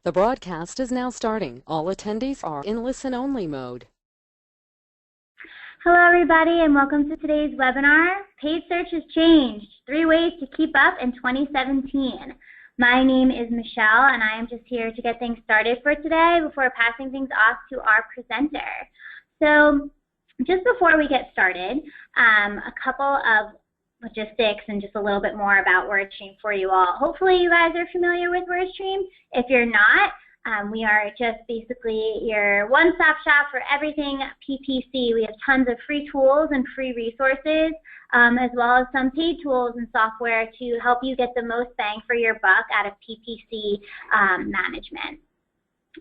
The broadcast is now starting. All attendees are in listen-only mode. Hello, everybody, and welcome to today's webinar, Paid Search has Changed, 3 Ways to Keep Up in 2017. My name is Michelle, and I am just here to get things started for today before passing things off to our presenter. So just before we get started, a couple of logistics and just a little bit more about WordStream for you all. Hopefully you guys are familiar with WordStream. If you're not, we are just basically your one-stop shop for everything PPC. We have tons of free tools and free resources, as well as some paid tools and software to help you get the most bang for your buck out of PPC management.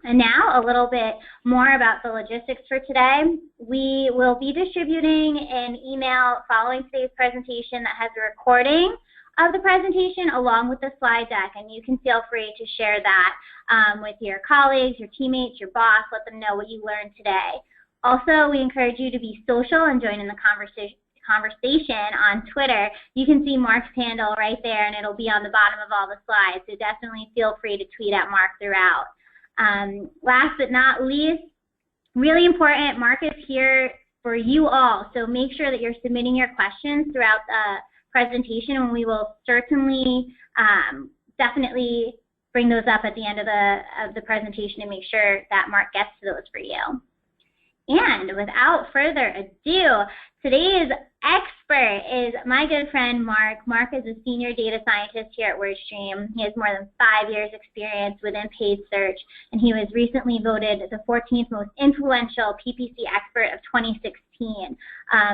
And now a little bit more about the logistics for today. We will be distributing an email following today's presentation that has a recording of the presentation along with the slide deck, and you can feel free to share that with your colleagues, your teammates, your boss. Let them know what you learned today. Also, we encourage you to be social and join in the conversation on Twitter. You can see Mark's handle right there, and it'll be on the bottom of all the slides, so definitely feel free to tweet at Mark throughout. Last but not least, really important, Mark is here for you all, so make sure that you're submitting your questions throughout the presentation, and we will certainly definitely bring those up at the end of the presentation and make sure that Mark gets to those for you. And without further ado, today's expert is my good friend Mark. Mark is a senior data scientist here at WordStream. He has more than 5 years experience within paid search, and he was recently voted the 14th most influential PPC expert of 2016.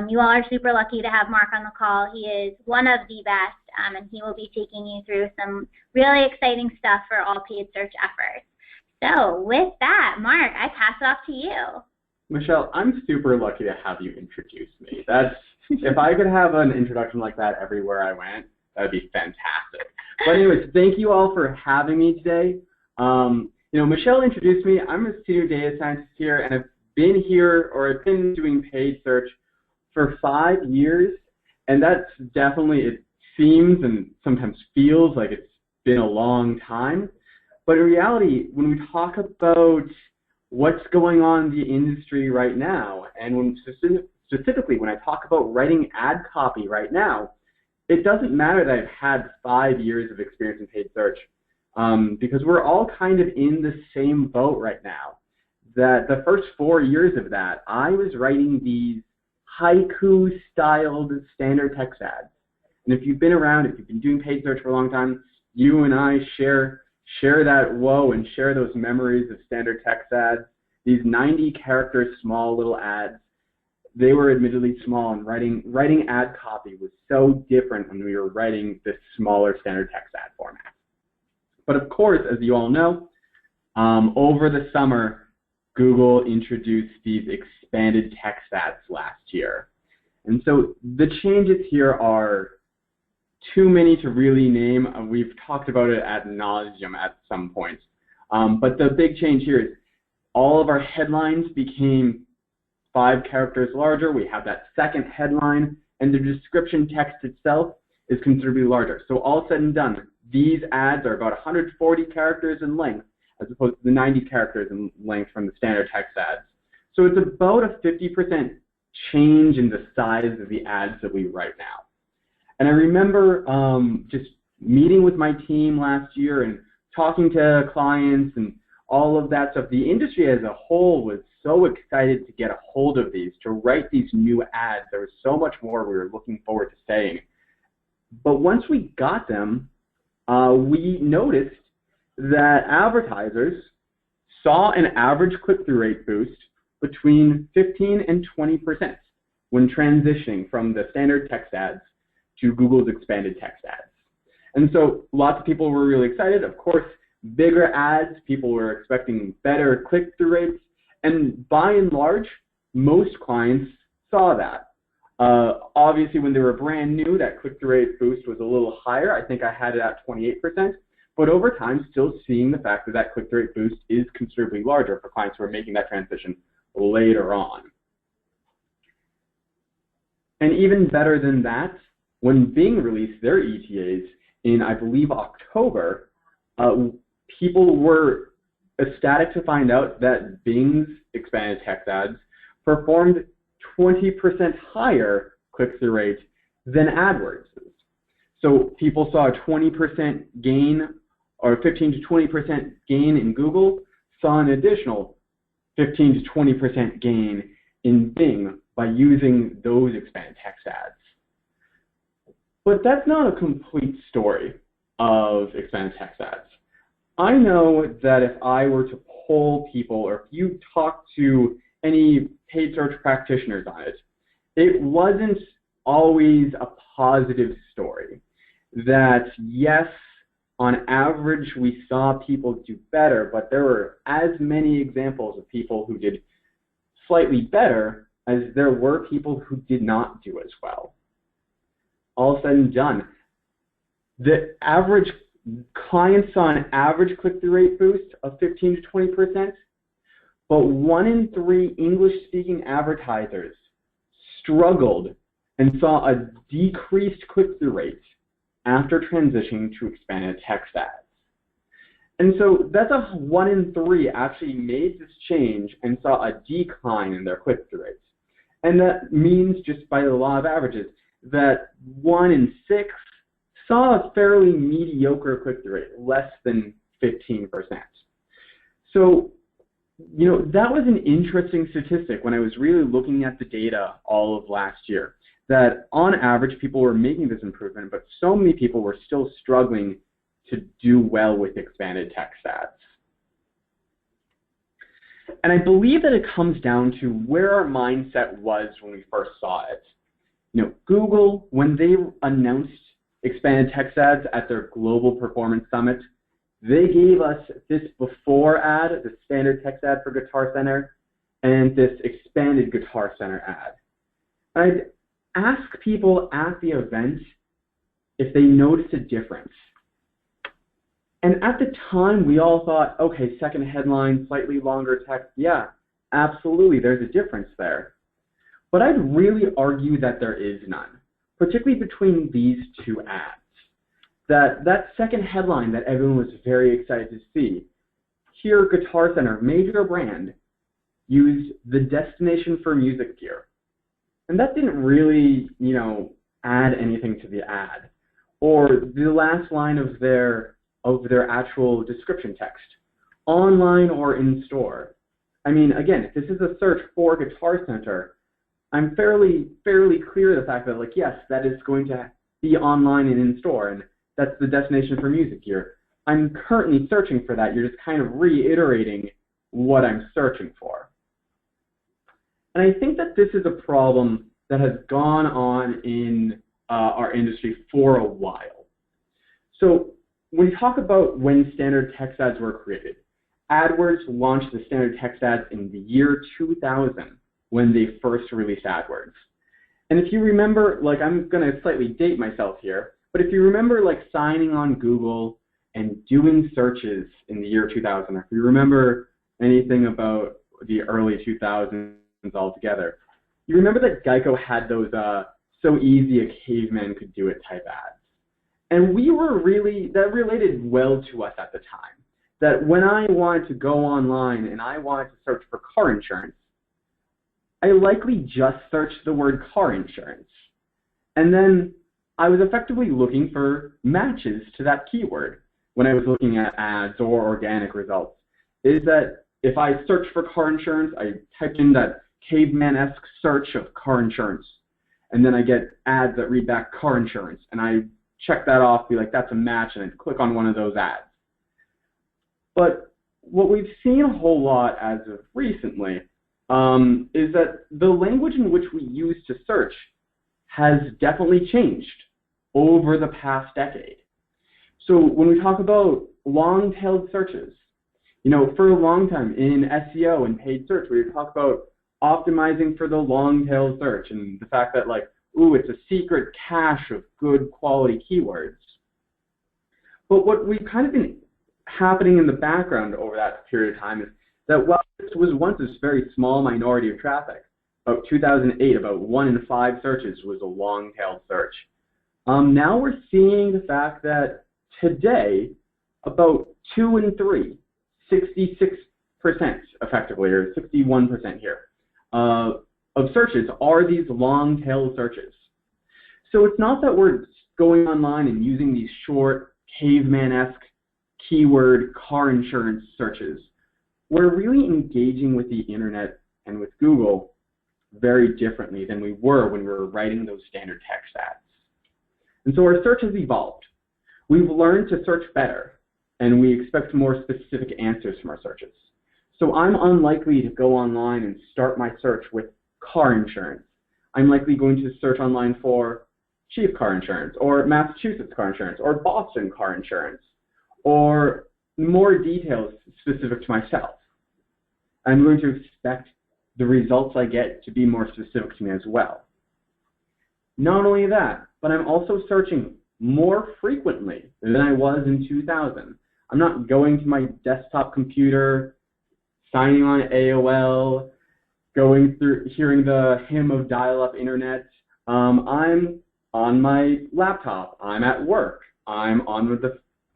You all are super lucky to have Mark on the call. He is one of the best, and he will be taking you through some really exciting stuff for all paid search efforts. So with that, Mark, I pass it off to you. Michelle, I'm super lucky to have you introduce me. If I could have an introduction like that everywhere I went, that would be fantastic. But anyways, thank you all for having me today. Michelle introduced me. I'm a senior data scientist here, and I've been here, or I've been doing paid search for 5 years, and that's definitely, it seems and sometimes feels like it's been a long time. But in reality, when we talk about what's going on in the industry right now, and when specifically when I talk about writing ad copy right now, it doesn't matter that I've had 5 years of experience in paid search, because we're all kind of in the same boat right now. That the first 4 years of that, I was writing these haiku-styled standard text ads. And if you've been around, if you've been doing paid search for a long time, you and I share that woe and share those memories of standard text ads. These 90 character small little ads, they were admittedly small, and writing ad copy was so different when we were writing this smaller standard text ad format. But of course, as you all know, over the summer, Google introduced these expanded text ads last year. And so the changes here are too many to really name. We've talked about it ad nauseum at some point. But the big change here is all of our headlines became 5 characters larger. We have that second headline, and the description text itself is considerably larger. So all said and done, these ads are about 140 characters in length, as opposed to the 90 characters in length from the standard text ads. So it's about a 50% change in the size of the ads that we write now. And I remember just meeting with my team last year and talking to clients and all of that stuff. The industry as a whole was so excited to get a hold of these, to write these new ads. There was so much more we were looking forward to saying. But once we got them, we noticed that advertisers saw an average click-through rate boost between 15 and 20% when transitioning from the standard text ads to Google's expanded text ads. And so lots of people were really excited. Of course, bigger ads, people were expecting better click-through rates, and by and large, most clients saw that. Obviously, when they were brand new, that click-through rate boost was a little higher. I think I had it at 28%, but over time, still seeing the fact that that click-through rate boost is considerably larger for clients who are making that transition later on. And even better than that, when Bing released their ETAs in, I believe, October, people were ecstatic to find out that Bing's expanded text ads performed 20% higher click-through rate than AdWords's. So people saw a 20% gain or 15 to 20% gain in Google, saw an additional 15 to 20% gain in Bing by using those expanded text ads. But that's not a complete story of expanded text ads. I know that if I were to poll people, or if you talk to any paid search practitioners on it, it wasn't always a positive story. That yes, on average, we saw people do better, but there were as many examples of people who did slightly better as there were people who did not do as well. All said and done, the average clients saw an average click-through rate boost of 15 to 20%, but 1 in 3 English-speaking advertisers struggled and saw a decreased click-through rate after transitioning to expanded text ads. And so that's a 1 in 3 actually made this change and saw a decline in their click-through rates. And that means, just by the law of averages, that 1 in 6 saw a fairly mediocre click-through rate, less than 15%. So, you know, that was an interesting statistic when I was really looking at the data all of last year, that on average people were making this improvement, but so many people were still struggling to do well with expanded text ads. And I believe that it comes down to where our mindset was when we first saw it. You know, Google, when they announced expanded text ads at their Global Performance Summit, they gave us this before ad, the standard text ad for Guitar Center, and this expanded Guitar Center ad. I'd ask people at the event if they noticed a difference. And at the time, we all thought, okay, second headline, slightly longer text, yeah, absolutely, there's a difference there. But I'd really argue that there is none, particularly between these two ads. That second headline that everyone was very excited to see, here Guitar Center, major brand, used the destination for music gear. And that didn't really, you know, add anything to the ad. Or the last line of their actual description text, online or in store. I mean, again, if this is a search for Guitar Center, I'm fairly clear of the fact that, like, yes, that is going to be online and in store, and that's the destination for music gear. I'm currently searching for that. You're just kind of reiterating what I'm searching for. And I think that this is a problem that has gone on in our industry for a while. So when we talk about when standard text ads were created, AdWords launched the standard text ads in the year 2000 when they first released AdWords. And if you remember, like, I'm going to slightly date myself here, but if you remember, like, signing on Google and doing searches in the year 2000, or if you remember anything about the early 2000s altogether, you remember that Geico had those so easy a caveman could do it type ads. And we were really, that related well to us at the time. That when I wanted to go online and I wanted to search for car insurance, I likely just searched the word car insurance. And then I was effectively looking for matches to that keyword when I was looking at ads or organic results. Is that if I search for car insurance, I type in that caveman-esque search of car insurance, and then I get ads that read back car insurance, and I check that off, be like, that's a match, and then click on one of those ads. But what we've seen a whole lot as of recently is that the language in which we use to search has definitely changed over the past decade. So when we talk about long-tailed searches, you know, for a long time in SEO and paid search, we talk about optimizing for the long-tail search and the fact that, like, ooh, it's a secret cache of good quality keywords. But what we've kind of been happening in the background over that period of time is that while this was once this very small minority of traffic, about 2008, about 1 in 5 searches was a long-tailed search. Now we're seeing the fact that today, about 2 in 3 66% effectively, or 61% here, of searches are these long tail searches. So it's not that we're going online and using these short, caveman-esque keyword car insurance searches. We're really engaging with the internet and with Google very differently than we were when we were writing those standard text ads. And so our search has evolved. We've learned to search better, and we expect more specific answers from our searches. So I'm unlikely to go online and start my search with car insurance. I'm likely going to search online for Chief car insurance, or Massachusetts car insurance, or Boston car insurance, or more details specific to myself. I'm going to expect the results I get to be more specific to me as well. Not only that, but I'm also searching more frequently than I was in 2000. I'm not going to my desktop computer, signing on AOL, going through, hearing the hymn of dial-up internet. I'm on my laptop, I'm at work, I'm on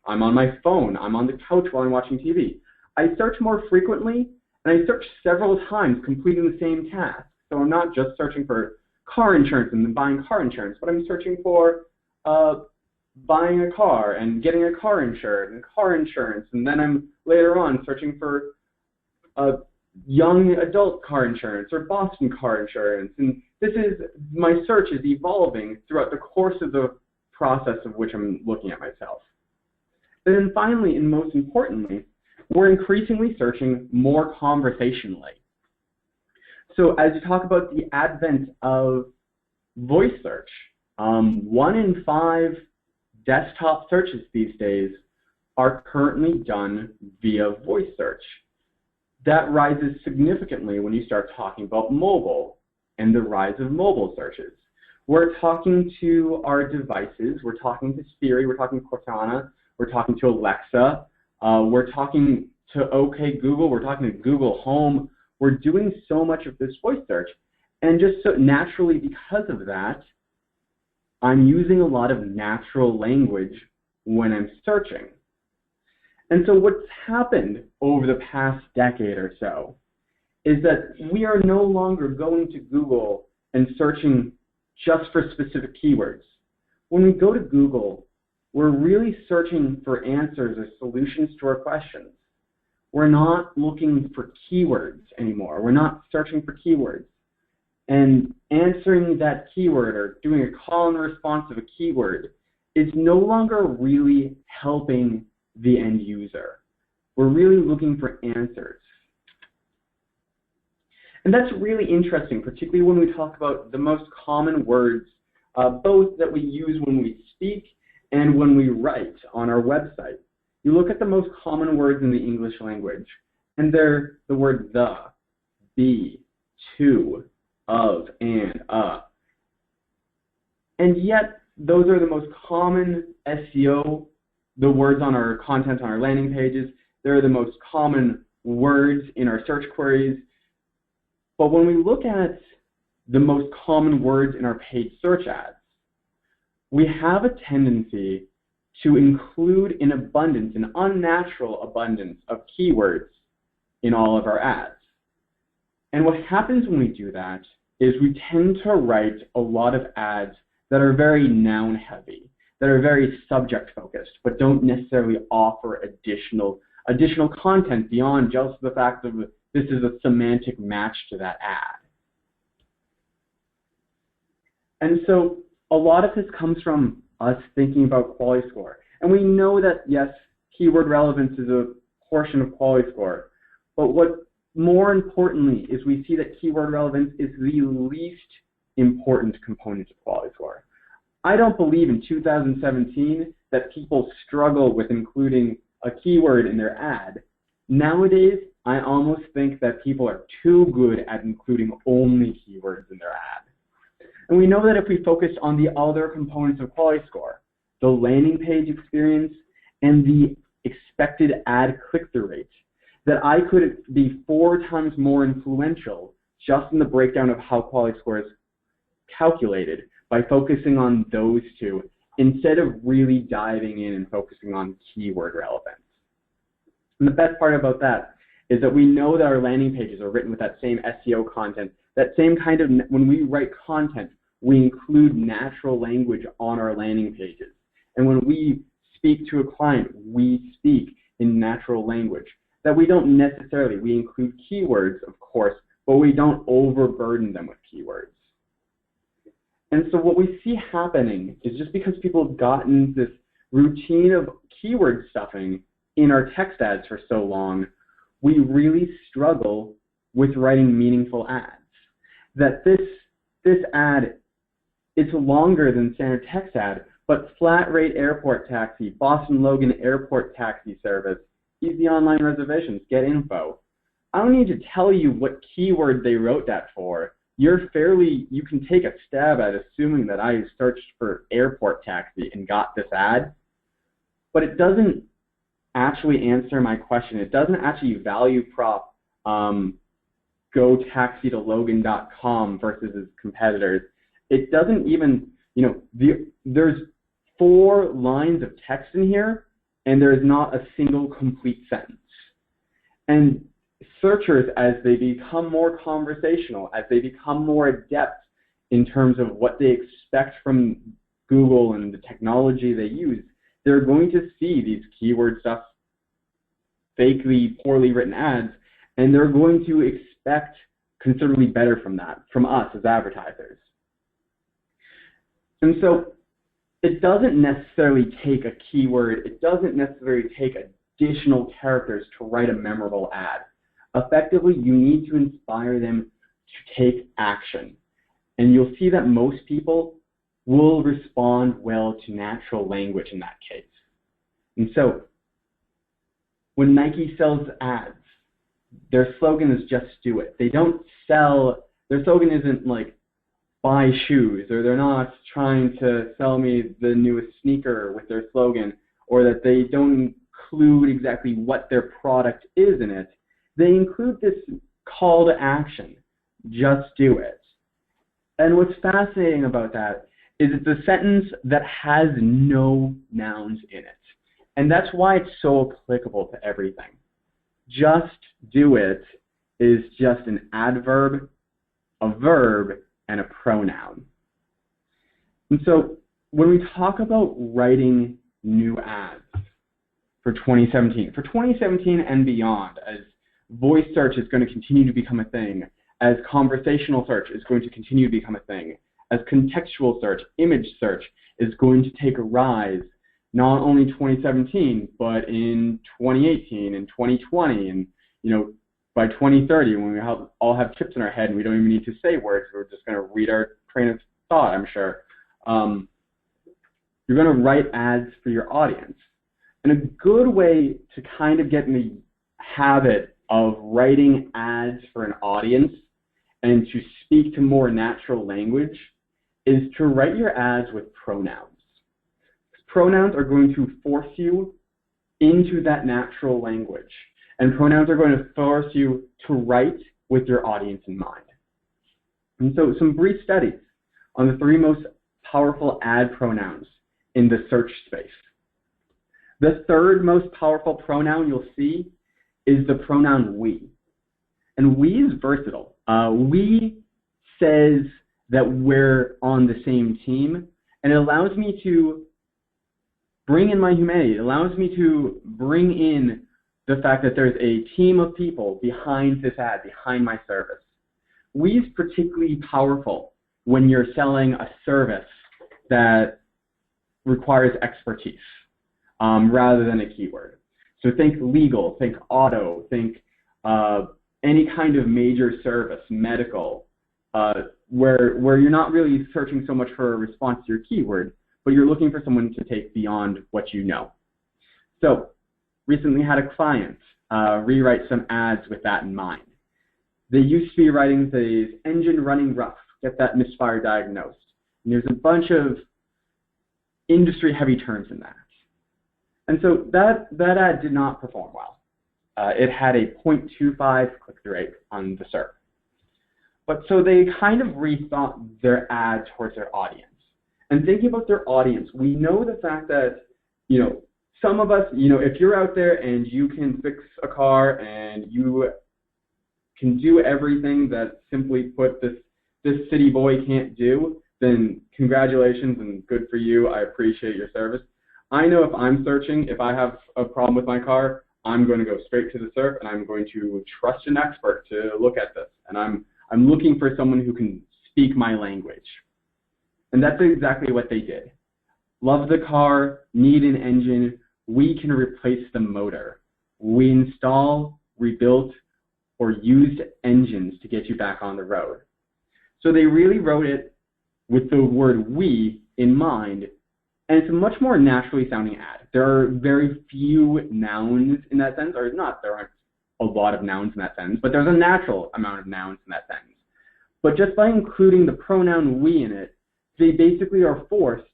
my phone, I'm on the couch while I'm watching TV. I search more frequently, and I search several times completing the same task. So I'm not just searching for car insurance and then buying car insurance, but I'm searching for buying a car and getting a car insured and car insurance, and then I'm later on searching for young adult car insurance or Boston car insurance. And my search is evolving throughout the course of the process of which I'm looking at myself. And then finally, and most importantly, we're increasingly searching more conversationally. So as you talk about the advent of voice search, 1 in 5 desktop searches these days are currently done via voice search. That rises significantly when you start talking about mobile and the rise of mobile searches. We're talking to our devices, we're talking to Siri, we're talking to Cortana, we're talking to Alexa, we're talking to OK Google, we're talking to Google Home. We're doing so much of this voice search, and just so naturally because of that, I'm using a lot of natural language when I'm searching. And so what's happened over the past decade or so is that we are no longer going to Google and searching just for specific keywords. When we go to Google, we're really searching for answers or solutions to our questions. We're not looking for keywords anymore. We're not searching for keywords. And answering that keyword or doing a call and response of a keyword is no longer really helping the end user. We're really looking for answers. And that's really interesting, particularly when we talk about the most common words, both that we use when we speak and when we write on our website. You look at the most common words in the English language, and they're the word the, be, to, of, and, and yet, those are the most common SEO, the words on our content on our landing pages. They're the most common words in our search queries. But when we look at the most common words in our paid search ads, we have a tendency to include an abundance, an unnatural abundance of keywords in all of our ads. And what happens when we do that is we tend to write a lot of ads that are very noun heavy, that are very subject focused, but don't necessarily offer additional content beyond just the fact of this is a semantic match to that ad. And so a lot of this comes from us thinking about quality score. And we know that, yes, keyword relevance is a portion of quality score. But what more importantly is we see that keyword relevance is the least important component of quality score. I don't believe in 2017 that people struggle with including a keyword in their ad. Nowadays, I almost think that people are too good at including only keywords in their ad. And we know that if we focus on the other components of quality score, the landing page experience and the expected ad click-through rate, that I could be 4 times more influential just in the breakdown of how quality score is calculated by focusing on those two instead of really diving in and focusing on keyword relevance. And the best part about that is that we know that our landing pages are written with that same SEO content, that same kind of, when we write content, we include natural language on our landing pages. And when we speak to a client, we speak in natural language. That we don't necessarily, we include keywords, of course, but we don't overburden them with keywords. And so what we see happening is just because people have gotten this routine of keyword stuffing in our text ads for so long, we really struggle with writing meaningful ads. That this ad, it's longer than standard text ad, but flat rate airport taxi, Boston Logan airport taxi service, easy online reservations, get info. I don't need to tell you what keyword they wrote that for. You can take a stab at assuming that I searched for airport taxi and got this ad, but it doesn't actually answer my question. It doesn't actually value prop gotaxitologan.com versus its competitors. It doesn't even, there's 4 lines of text in here, and there is not a single complete sentence. And searchers, as they become more conversational, as they become more adept in terms of what they expect from Google and the technology they use, they're going to see these keyword stuff, fakely, poorly written ads, and they're going to expect considerably better from that, from us as advertisers. And so it doesn't necessarily take a keyword, it doesn't necessarily take additional characters to write a memorable ad. Effectively, you need to inspire them to take action. And you'll see that most people will respond well to natural language in that case. And so, when Nike sells ads, their slogan is just do it. They don't sell, their slogan isn't like buy shoes, or they're not trying to sell me the newest sneaker with their slogan, or that they don't include exactly what their product is in it. They include this call to action, just do it. And what's fascinating about that is it's a sentence that has no nouns in it. And that's why it's so applicable to everything. Just do it is just an adverb, a verb, and a pronoun. And so when we talk about writing new ads for 2017 and beyond, as voice search is going to continue to become a thing, as conversational search is going to continue to become a thing, as contextual search, image search is going to take a rise, not only 2017, but in 2018 and 2020, and by 2030, when we all have chips in our head and we don't even need to say words, we're just going to read our train of thought, I'm sure. You're going to write ads for your audience. And a good way to kind of get in the habit of writing ads for an audience and to speak to more natural language is to write your ads with pronouns. Pronouns are going to force you into that natural language. And pronouns are going to force you to write with your audience in mind. And so some brief studies on the 3 most powerful ad pronouns in the search space. The 3rd most powerful pronoun you'll see is the pronoun we. And we is versatile. We says that we're on the same team, and it allows me to bring in my humanity. It allows me to bring in the fact that there's a team of people behind this ad, behind my service. We is particularly powerful when you're selling a service that requires expertise rather than a keyword. So think legal, think auto, think any kind of major service, medical, where you're not really searching so much for a response to your keyword, but you're looking for someone to take beyond what you know. So recently had a client rewrite some ads with that in mind. They used to be writing the engine running rough, get that misfire diagnosed. And there's a bunch of industry-heavy terms in that. And so that ad did not perform well. It had a 0.25 click-through rate on the SERP. But so they kind of rethought their ad towards their audience. And thinking about their audience, we know the fact that, some of us, if you're out there and you can fix a car and you can do everything that, simply put, this city boy can't do, then congratulations and good for you. I appreciate your service. I know if I'm searching, if I have a problem with my car, I'm going to go straight to the SERP and I'm going to trust an expert to look at this. And I'm looking for someone who can speak my language. And that's exactly what they did. Love the car, need an engine, we can replace the motor. We install, rebuilt, or used engines to get you back on the road. So they really wrote it with the word we in mind, and it's a much more naturally sounding ad. There are very few nouns in that sense, or not, there aren't a lot of nouns in that sense, but there's a natural amount of nouns in that sense. But just by including the pronoun we in it, they basically are forced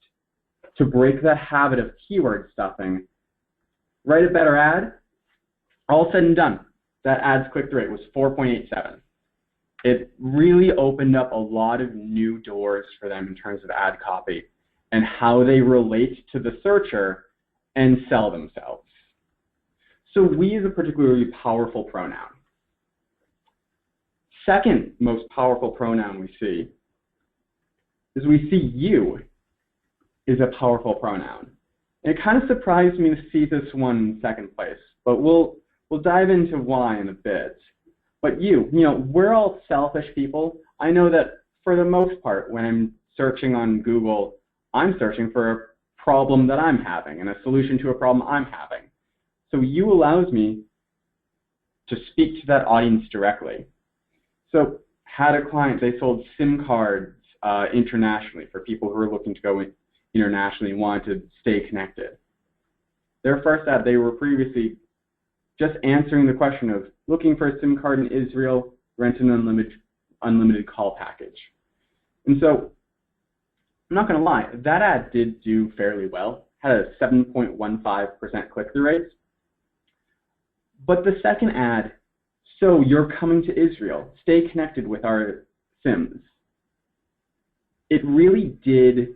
to break that habit of keyword stuffing, write a better ad. All said and done, that ad's click-through rate was 4.87. It really opened up a lot of new doors for them in terms of ad copy and how they relate to the searcher and sell themselves. So we is a particularly powerful pronoun. Second most powerful pronoun we see is we see you is a powerful pronoun. And it kind of surprised me to see this one in second place, but we'll dive into why in a bit. But we're all selfish people. I know that for the most part, when I'm searching on Google, I'm searching for a problem that I'm having and a solution to a problem I'm having. So you allows me to speak to that audience directly. So had a client, they sold SIM cards internationally for people who are looking to go internationally and wanted to stay connected. Their first ad, they were previously just answering the question of looking for a SIM card in Israel, rent an unlimited call package. And so, I'm not going to lie, that ad did do fairly well, had a 7.15% click-through rate. But the second ad, so you're coming to Israel, stay connected with our SIMs. It really did,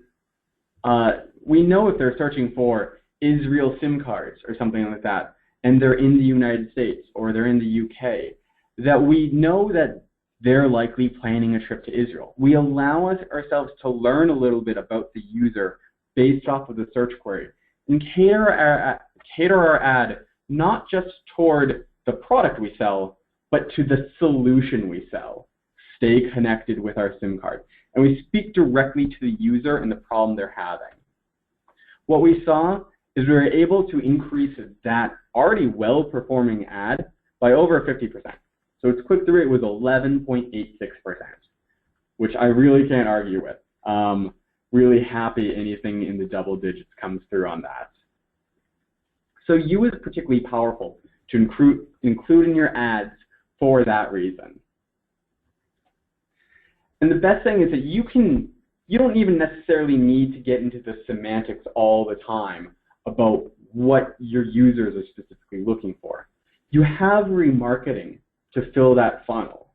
we know if they're searching for Israel SIM cards or something like that, and they're in the United States or they're in the UK, that we know that they're likely planning a trip to Israel. We allow ourselves to learn a little bit about the user based off of the search query and cater our ad not just toward the product we sell, but to the solution we sell. Stay connected with our SIM card. And we speak directly to the user and the problem they're having. What we saw is we were able to increase that already well-performing ad by over 50%. So its click-through rate was 11.86%, which I really can't argue with. Really happy anything in the double digits comes through on that. So you is particularly powerful to include in your ads for that reason. And the best thing is that you don't even necessarily need to get into the semantics all the time about what your users are specifically looking for. You have remarketing to fill that funnel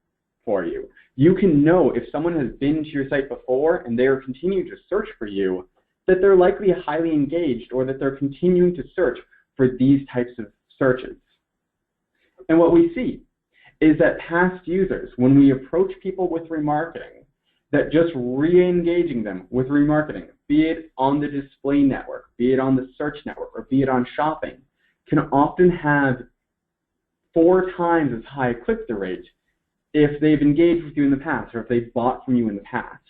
for you. You can know if someone has been to your site before and they are continuing to search for you, that they're likely highly engaged or that they're continuing to search for these types of searches. And what we see is that past users, when we approach people with remarketing, that just re-engaging them with remarketing, be it on the display network, be it on the search network, or be it on shopping, can often have 4 times as high a click-through rate if they've engaged with you in the past or if they've bought from you in the past.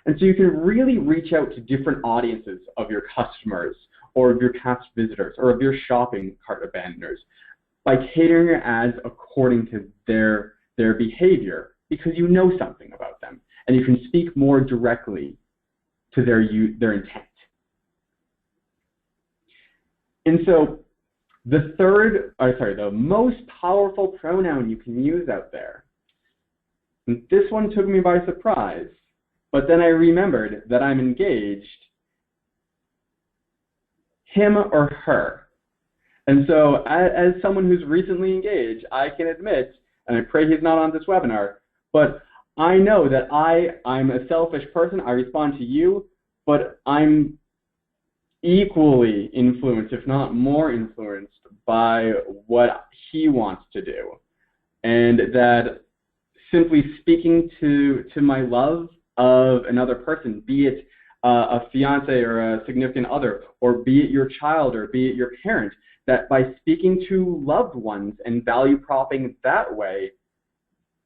And so you can really reach out to different audiences of your customers or of your past visitors or of your shopping cart abandoners by catering your ads according to their behavior because you know something about them and you can speak more directly to their intent. And so the most powerful pronoun you can use out there, and this one took me by surprise, but then I remembered that I'm engaged, him or her. And so as someone who's recently engaged, I can admit, and I pray he's not on this webinar, but I know that I'm a selfish person. I respond to you, but I'm equally influenced, if not more influenced, by what he wants to do. And that simply speaking to my love of another person, be it a fiance or a significant other, or be it your child, or be it your parent, that by speaking to loved ones and value propping that way,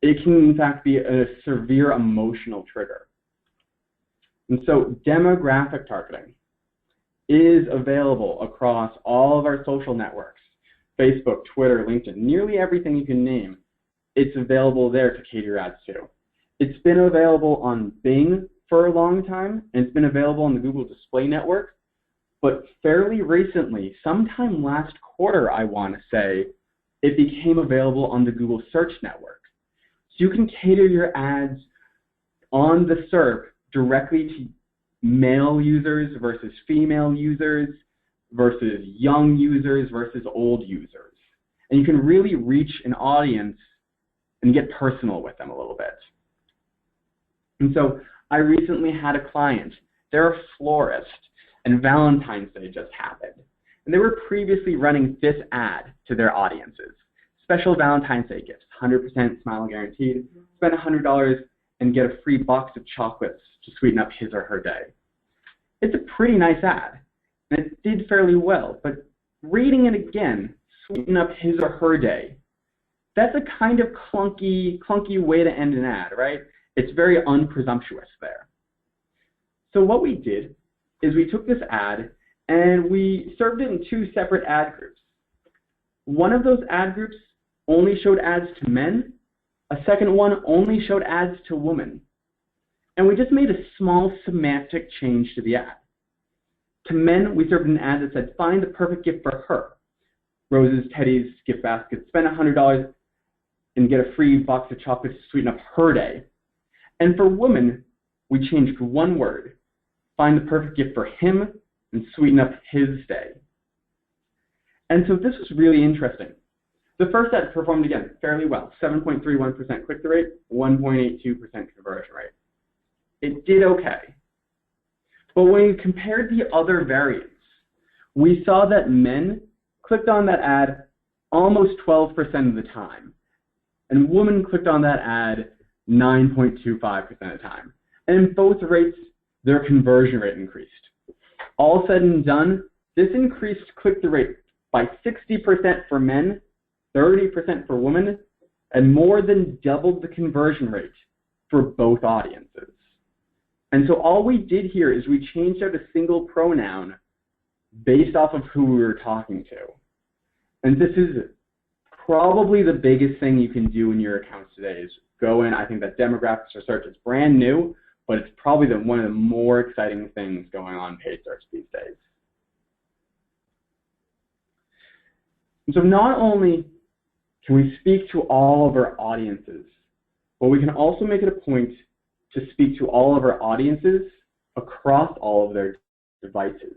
it can in fact be a severe emotional trigger. And so demographic targeting is available across all of our social networks, Facebook, Twitter, LinkedIn, nearly everything you can name. It's available there to cater your ads to. It's been available on Bing for a long time, and it's been available on the Google Display Network, but fairly recently, sometime last quarter, I want to say, it became available on the Google Search Network. So you can cater your ads on the SERP directly to male users versus female users versus young users versus old users. And you can really reach an audience and get personal with them a little bit. And so I recently had a client, they're a florist, and Valentine's Day just happened. And they were previously running this ad to their audiences. Special Valentine's Day gifts, 100% smile guaranteed, spend $100 and get a free box of chocolates to sweeten up his or her day. It's a pretty nice ad, and it did fairly well, but reading it again, sweeten up his or her day, that's a kind of clunky way to end an ad, right? It's very unpresumptuous there. So what we did is we took this ad and we served it in two separate ad groups. One of those ad groups only showed ads to men. A second one only showed ads to women. And we just made a small semantic change to the ad. To men, we served an ad that said, find the perfect gift for her. Roses, teddies, gift baskets, spend $100 and get a free box of chocolates to sweeten up her day. And for women, we changed one word, find the perfect gift for him and sweeten up his day. And so this was really interesting. The first ad performed again fairly well, 7.31% click-through rate, 1.82% conversion rate. It did okay. But when we compared the other variants, we saw that men clicked on that ad almost 12% of the time, and women clicked on that ad 9.25% of the time. And in both rates, their conversion rate increased. All said and done, this increased click-through rate by 60% for men, 30% for women, and more than doubled the conversion rate for both audiences. And so all we did here is we changed out a single pronoun based off of who we were talking to. And this is probably the biggest thing you can do in your accounts today is go in. I think that demographics research is brand new, but it's probably one of the more exciting things going on in paid search these days. And so not only can we speak to all of our audiences, but we can also make it a point to speak to all of our audiences across all of their devices.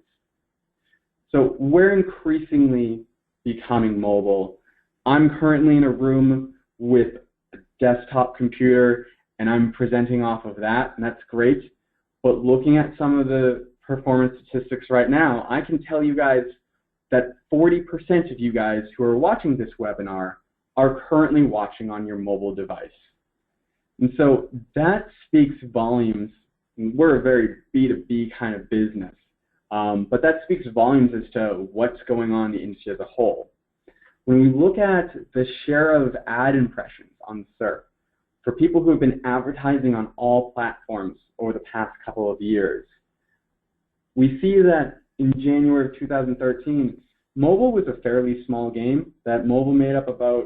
So we're increasingly becoming mobile. I'm currently in a room with a desktop computer and I'm presenting off of that, and that's great. But looking at some of the performance statistics right now, I can tell you guys that 40% of you guys who are watching this webinar are currently watching on your mobile device. And so that speaks volumes. We're a very B2B kind of business, but that speaks volumes as to what's going on in the industry as a whole. When we look at the share of ad impressions on SERP, for people who have been advertising on all platforms over the past couple of years, we see that in January of 2013, mobile was a fairly small game, that mobile made up about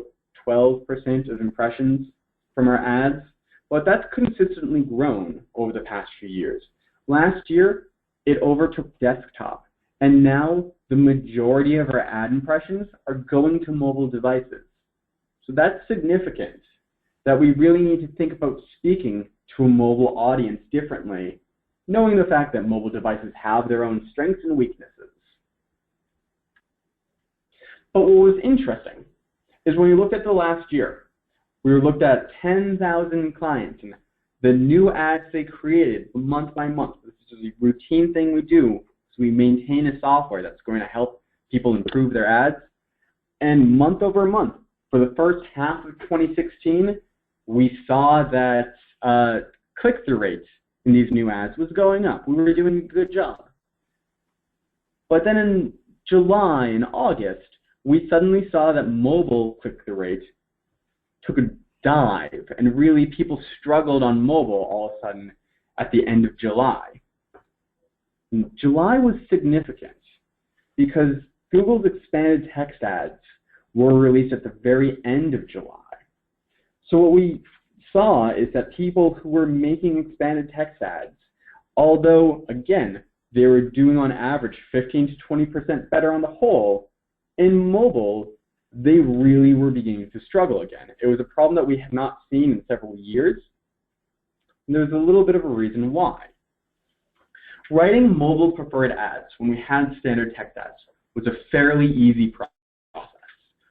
12% of impressions from our ads, but that's consistently grown over the past few years. Last year, it overtook desktop, and now the majority of our ad impressions are going to mobile devices. So that's significant, that we really need to think about speaking to a mobile audience differently, knowing the fact that mobile devices have their own strengths and weaknesses. But what was interesting is when we looked at the last year, we looked at 10,000 clients and the new ads they created month by month. This is a routine thing we do So we maintain a software that's going to help people improve their ads. And month over month, for the first half of 2016, we saw that click-through rate in these new ads was going up. We were doing a good job. But then in July and August, we suddenly saw that mobile click-through rate took a dive, and really people struggled on mobile all of a sudden at the end of July. And July was significant because Google's expanded text ads were released at the very end of July. So what we saw is that people who were making expanded text ads, although, again, they were doing on average 15 to 20% better on the whole, in mobile, they really were beginning to struggle again. It was a problem that we had not seen in several years, and there's a little bit of a reason why. Writing mobile preferred ads when we had standard text ads was a fairly easy process.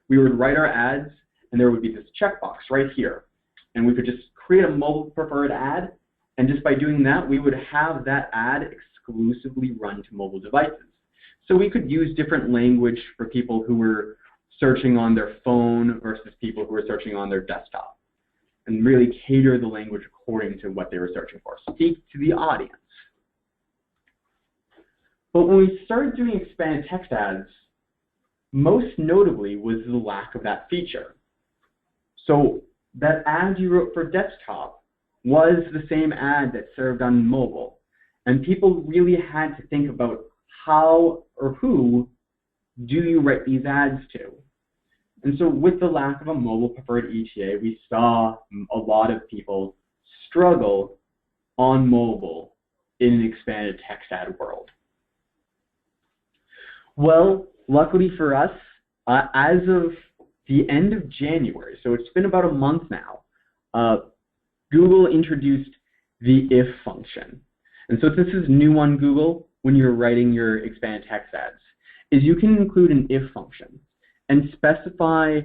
We would write our ads, and there would be this checkbox right here, and we could just create a mobile preferred ad, and just by doing that, we would have that ad exclusively run to mobile devices. So we could use different language for people who were searching on their phone versus people who were searching on their desktop, and really cater the language according to what they were searching for. Speak to the audience. But when we started doing expanded text ads, most notably was the lack of that feature. So that ad you wrote for desktop was the same ad that served on mobile. And people really had to think about how or who do you write these ads to. And so with the lack of a mobile preferred ETA, we saw a lot of people struggle on mobile in an expanded text ad world. Well, luckily for us, as of the end of January, so it's been about a month now, Google introduced the if function. And so this is new on Google when you're writing your expanded text ads, is you can include an if function and specify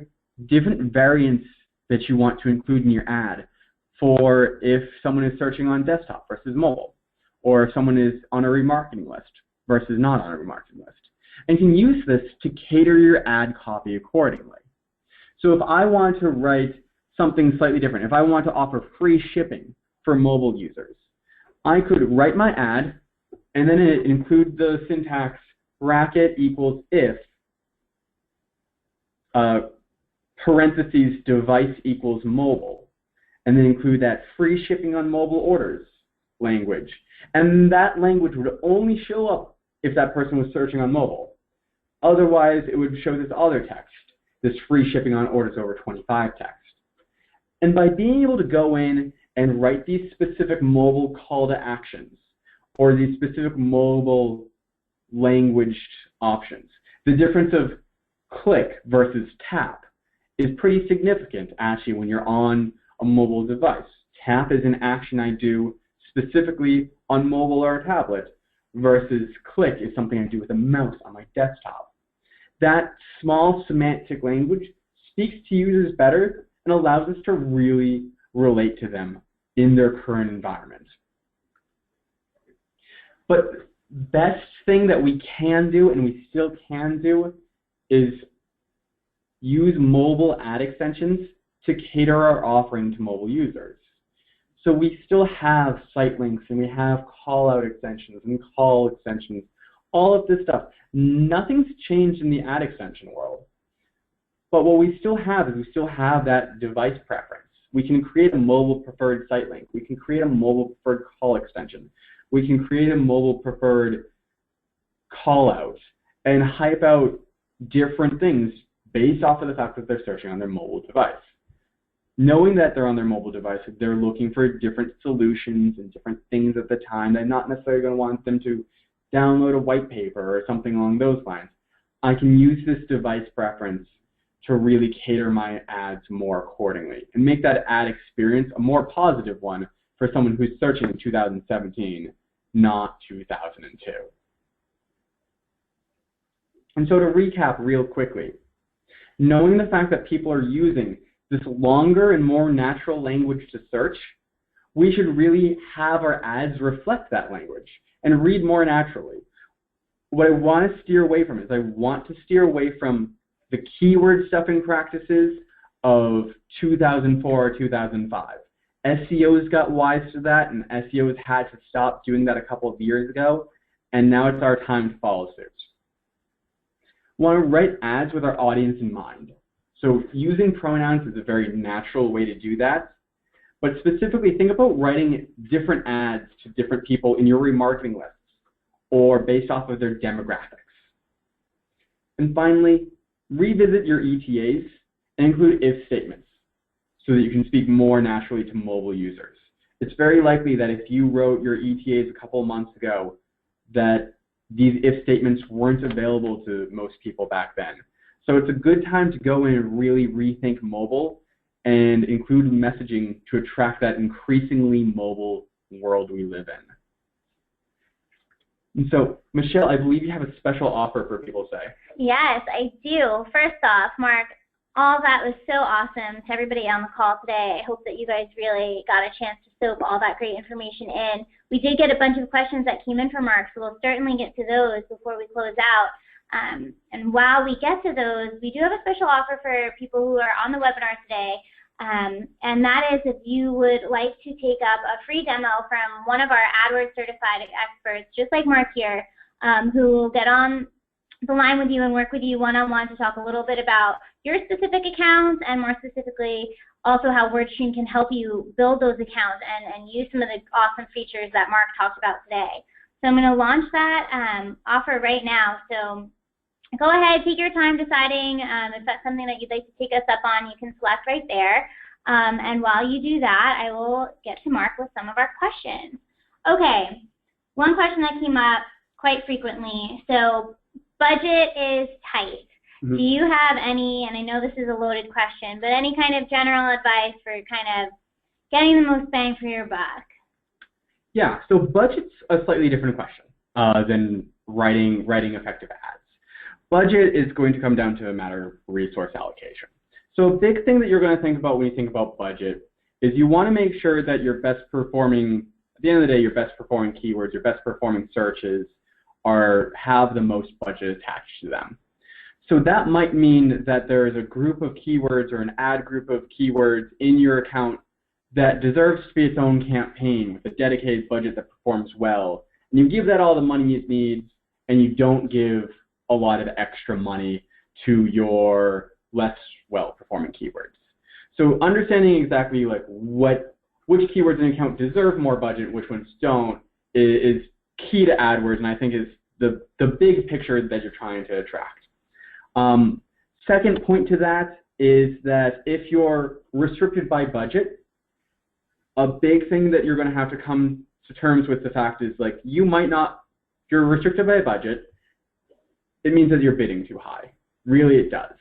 different variants that you want to include in your ad for if someone is searching on desktop versus mobile, or if someone is on a remarketing list versus not on a remarketing list. And you can use this to cater your ad copy accordingly. So if I want to write something slightly different, if I want to offer free shipping for mobile users, I could write my ad and then include the syntax bracket equals if parentheses device equals mobile, and then include that free shipping on mobile orders language. And that language would only show up if that person was searching on mobile. Otherwise, it would show this other text, this free shipping on orders over 25 text. And by being able to go in and write these specific mobile call to actions, or these specific mobile language options, the difference of click versus tap is pretty significant actually when you're on a mobile device. Tap is an action I do specifically on mobile or a tablet, versus click is something I do with a mouse on my desktop. That small semantic language speaks to users better and allows us to really relate to them in their current environment. But best thing that we can do, and we still can do, is use mobile ad extensions to cater our offering to mobile users. So we still have site links, and we have call-out extensions and call extensions, all of this stuff. Nothing's changed in the ad extension world. But what we still have is we still have that device preference. We can create a mobile preferred site link. We can create a mobile preferred call extension. We can create a mobile preferred call-out and hype out different things based off of the fact that they're searching on their mobile device. Knowing that they're on their mobile device, they're looking for different solutions and different things at the time. They're not necessarily going to want them to download a white paper or something along those lines. I can use this device preference to really cater my ads more accordingly and make that ad experience a more positive one for someone who's searching in 2017, not 2002. And so to recap real quickly, knowing the fact that people are using this longer and more natural language to search, we should really have our ads reflect that language and read more naturally. what I want to steer away from is I want to steer away from the keyword stuffing practices of 2004 or 2005. SEOs got wise to that, and SEOs had to stop doing that a couple of years ago, and now it's our time to follow suit. We want to write ads with our audience in mind. So using pronouns is a very natural way to do that. But specifically, think about writing different ads to different people in your remarketing lists or based off of their demographics. And finally, revisit your ETAs and include if statements so that you can speak more naturally to mobile users. It's very likely that if you wrote your ETAs a couple of months ago, that these if statements weren't available to most people back then. So it's a good time to go in and really rethink mobile and include messaging to attract that increasingly mobile world we live in. And so, Michelle, I believe you have a special offer for people today. Yes, I do. First off, Mark, all that was so awesome to everybody on the call today. I hope that you guys really got a chance to soak all that great information in. We did get a bunch of questions that came in from Mark, so we'll certainly get to those before we close out. And while we get to those, we do have a special offer for people who are on the webinar today. And that is if you would like to take up a free demo from one of our AdWords certified experts, just like Mark here, who will get on the line with you and work with you one-on-one to talk a little bit about your specific accounts and more specifically also how WordStream can help you build those accounts and use some of the awesome features that Mark talked about today. So I'm going to launch that offer right now. So go ahead, take your time deciding if that's something that you'd like to take us up on. You can select right there. And while you do that, I will get to Mark with some of our questions. Okay, one question that came up quite frequently. So budget is tight. Do you have any, and I know this is a loaded question, but any kind of general advice for kind of getting the most bang for your buck? Yeah, so budget's a slightly different question than writing effective ads. Budget is going to come down to a matter of resource allocation. So a big thing that you're going to think about when you think about budget is you want to make sure that your best performing, at the end of the day, your best performing keywords, your best performing searches have the most budget attached to them. So that might mean that there is a group of keywords or an ad group of keywords in your account that deserves to be its own campaign with a dedicated budget that performs well. And you give that all the money it needs, and you don't give a lot of extra money to your less well-performing keywords. So understanding exactly like which keywords in an account deserve more budget, which ones don't, is key to AdWords, and I think is the big picture that you're trying to attract. Second point to that is that if you're restricted by budget, a big thing that you're going to have to come to terms with the fact is like you might not, if you're restricted by budget, it means that you're bidding too high. Really, it does.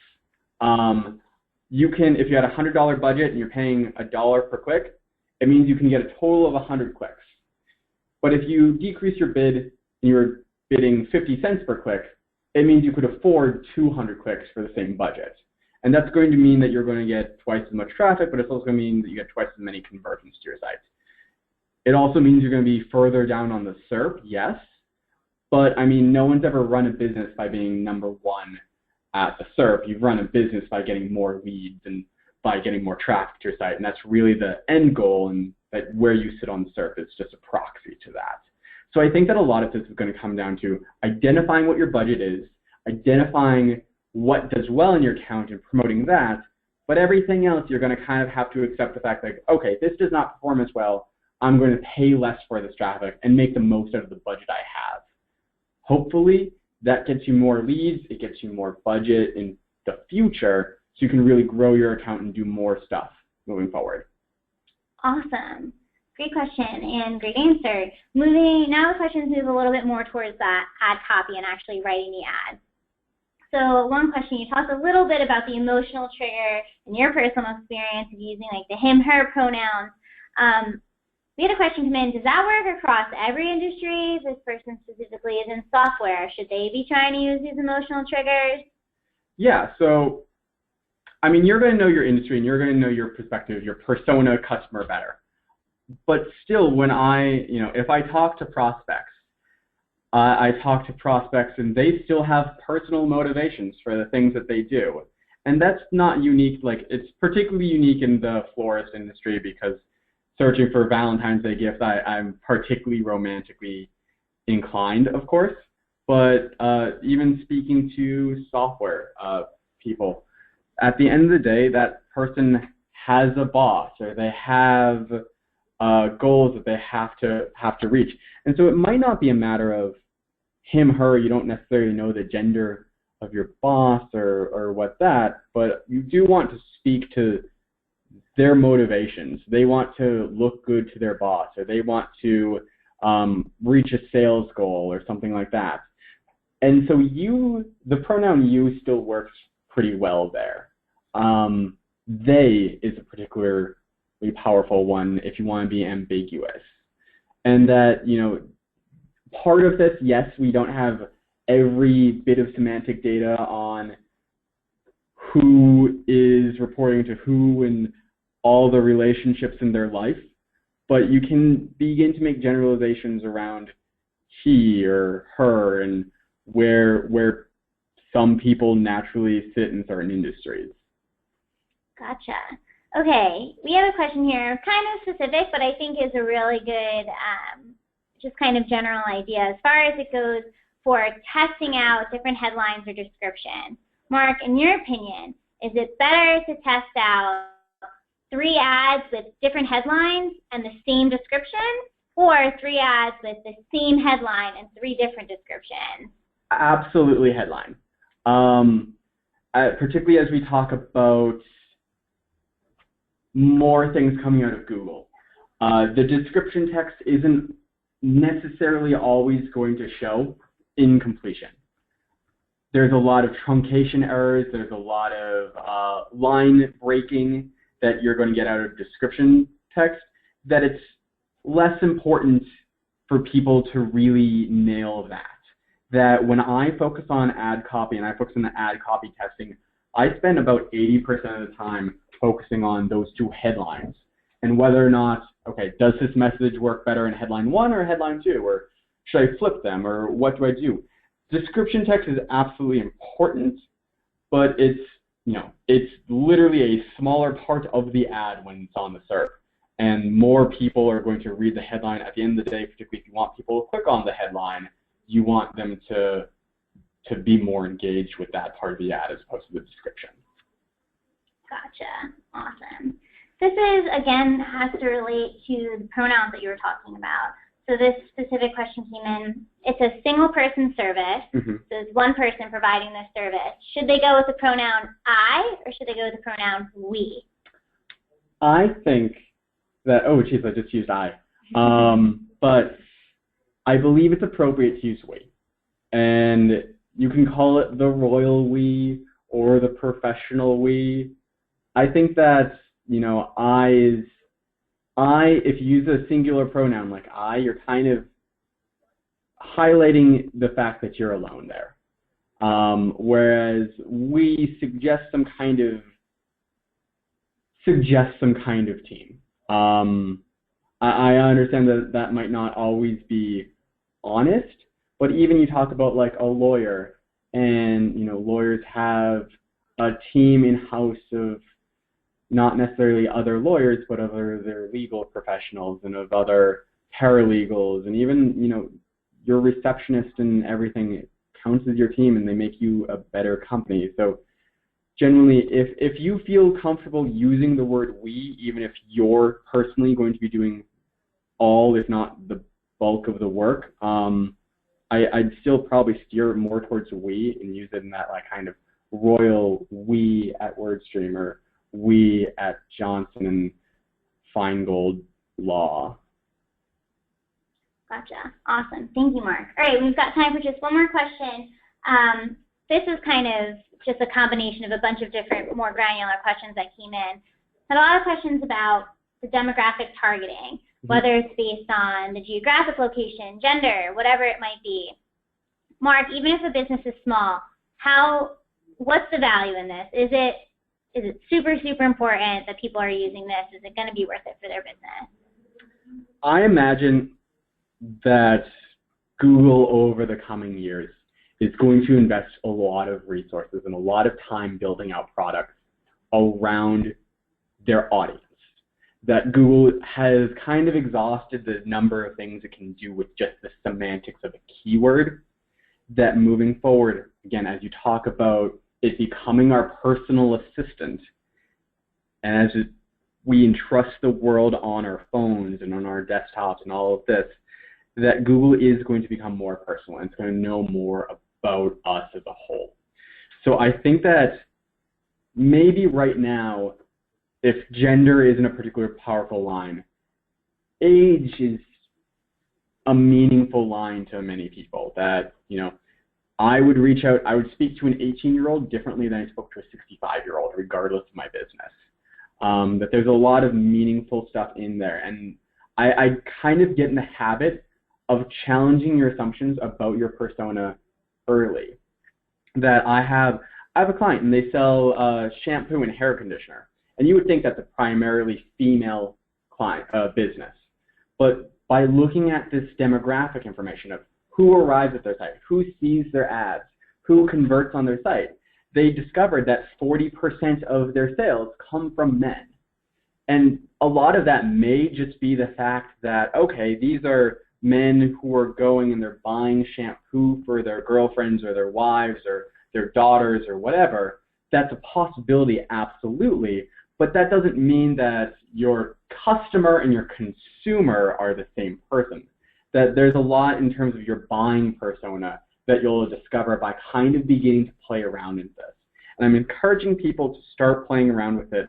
You can, if you had a $100 budget and you're paying $1 per click, it means you can get a total of 100 clicks. But if you decrease your bid and you're bidding 50 cents per click, it means you could afford 200 clicks for the same budget. And that's going to mean that you're going to get twice as much traffic, but it's also going to mean that you get twice as many conversions to your site. It also means you're going to be further down on the SERP, yes, but I mean, no one's ever run a business by being number one at the SERP. You've run a business by getting more leads and by getting more traffic to your site, and that's really the end goal, and that where you sit on the SERP is just a proxy to that. So I think that a lot of this is going to come down to identifying what your budget is, identifying what does well in your account and promoting that, but everything else you're going to kind of have to accept the fact that, okay, this does not perform as well, I'm going to pay less for this traffic and make the most out of the budget I have. Hopefully that gets you more leads, it gets you more budget in the future, so you can really grow your account and do more stuff moving forward. Awesome. Great question and great answer. Moving, now the questions move a little bit more towards that ad copy and actually writing the ad. So one question, you talked a little bit about the emotional trigger and your personal experience of using like the him, her pronouns. We had a question come in, does that work across every industry? This person specifically is in software. Should they be trying to use these emotional triggers? Yeah, so I mean, you're going to know your industry and you're going to know your perspective, your persona customer better. But still, when if I talk to prospects, I talk to prospects, and they still have personal motivations for the things that they do. And that's not unique. Like, it's particularly unique in the florist industry because searching for Valentine's Day gifts, I'm particularly romantically inclined, of course. But even speaking to software people, at the end of the day, that person has a boss, or they have goals that they have to reach. And so it might not be a matter of him, her. You don't necessarily know the gender of your boss or what that, but you do want to speak to their motivations. They want to look good to their boss, or they want to reach a sales goal or something like that. And so the pronoun you still works pretty well there. They is a particularly powerful one if you want to be ambiguous. And that, part of this, yes, we don't have every bit of semantic data on who is reporting to who and all the relationships in their life, but you can begin to make generalizations around he or her and where some people naturally sit in certain industries. Gotcha. Okay, we have a question here, kind of specific, but I think is a really good, just kind of general idea as far as it goes for testing out different headlines or descriptions. Mark, in your opinion, is it better to test out 3 ads with different headlines and the same description, or 3 ads with the same headline and 3 different descriptions? Absolutely headline. Particularly as we talk about more things coming out of Google. The description text isn't necessarily always going to show incompletion. There's a lot of truncation errors. There's a lot of line breaking that you're going to get out of description text, that it's less important for people to really nail that. That when I focus on ad copy and I focus on the ad copy testing, I spend about 80% of the time focusing on those 2 headlines and whether or not, okay, does this message work better in headline 1 or headline 2, or should I flip them, or what do I do? Description text is absolutely important, but it's literally a smaller part of the ad when it's on the SERP, and more people are going to read the headline at the end of the day. Particularly if you want people to click on the headline, you want them to be more engaged with that part of the ad as opposed to the description. Gotcha. Awesome. This is, again, has to relate to the pronouns that you were talking about. So this specific question came in. It's a single person service. Mm-hmm. So it's one person providing this service. Should they go with the pronoun I, or should they go with the pronoun we? I think that, oh geez, I just used I. But I believe it's appropriate to use we. And you can call it the royal we or the professional we. I think that, if you use a singular pronoun like I, you're kind of highlighting the fact that you're alone there. Whereas we suggest some kind of team. I understand that might not always be honest, but even you talk about like a lawyer, and lawyers have a team in-house of not necessarily other lawyers, but of other legal professionals and of other paralegals, and even your receptionist and everything counts as your team, and they make you a better company. So generally, if you feel comfortable using the word we, even if you're personally going to be doing all, if not the bulk of the work, I'd still probably steer more towards we and use it in that like kind of royal we at WordStream, or we at Johnson and Feingold Law. Gotcha. Awesome. Thank you, Mark. All right, we've got time for just one more question. This is kind of just a combination of a bunch of different, more granular questions that came in. Had a lot of questions about the demographic targeting, whether it's based on the geographic location, gender, whatever it might be. Mark, even if a business is small, what's the value in this? Is it super, super important that people are using this? Is it going to be worth it for their business? I imagine that Google over the coming years is going to invest a lot of resources and a lot of time building out products around their audience. That Google has kind of exhausted the number of things it can do with just the semantics of a keyword, that moving forward, again, as you talk about it becoming our personal assistant, and as we entrust the world on our phones and on our desktops and all of this, that Google is going to become more personal and it's going to know more about us as a whole. So I think that maybe right now, if gender isn't a particularly powerful line, age is a meaningful line to many people. That, you know, I would reach out, I would speak to an 18-year-old differently than I spoke to a 65-year-old, regardless of my business. That there's a lot of meaningful stuff in there. And I kind of get in the habit of challenging your assumptions about your persona early. That I have a client and they sell shampoo and hair conditioner. And you would think that's a primarily female client business. But by looking at this demographic information of who arrives at their site, who sees their ads, who converts on their site, they discovered that 40% of their sales come from men. And a lot of that may just be the fact that, okay, these are men who are going and they're buying shampoo for their girlfriends or their wives or their daughters or whatever. That's a possibility, absolutely. But that doesn't mean that your customer and your consumer are the same person. That there's a lot in terms of your buying persona that you'll discover by kind of beginning to play around in this. And I'm encouraging people to start playing around with it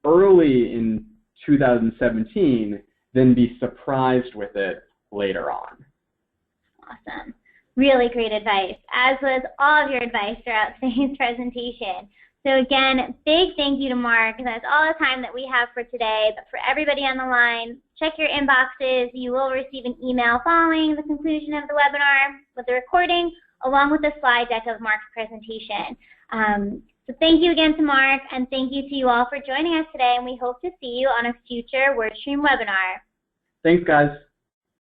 early in 2017, then be surprised with it later on. Awesome. Really great advice, as was all of your advice throughout today's presentation. So again, big thank you to Mark. That's all the time that we have for today. But for everybody on the line, check your inboxes. You will receive an email following the conclusion of the webinar with the recording, along with the slide deck of Mark's presentation. So thank you again to Mark, and thank you to you all for joining us today, and we hope to see you on a future WordStream webinar. Thanks, guys.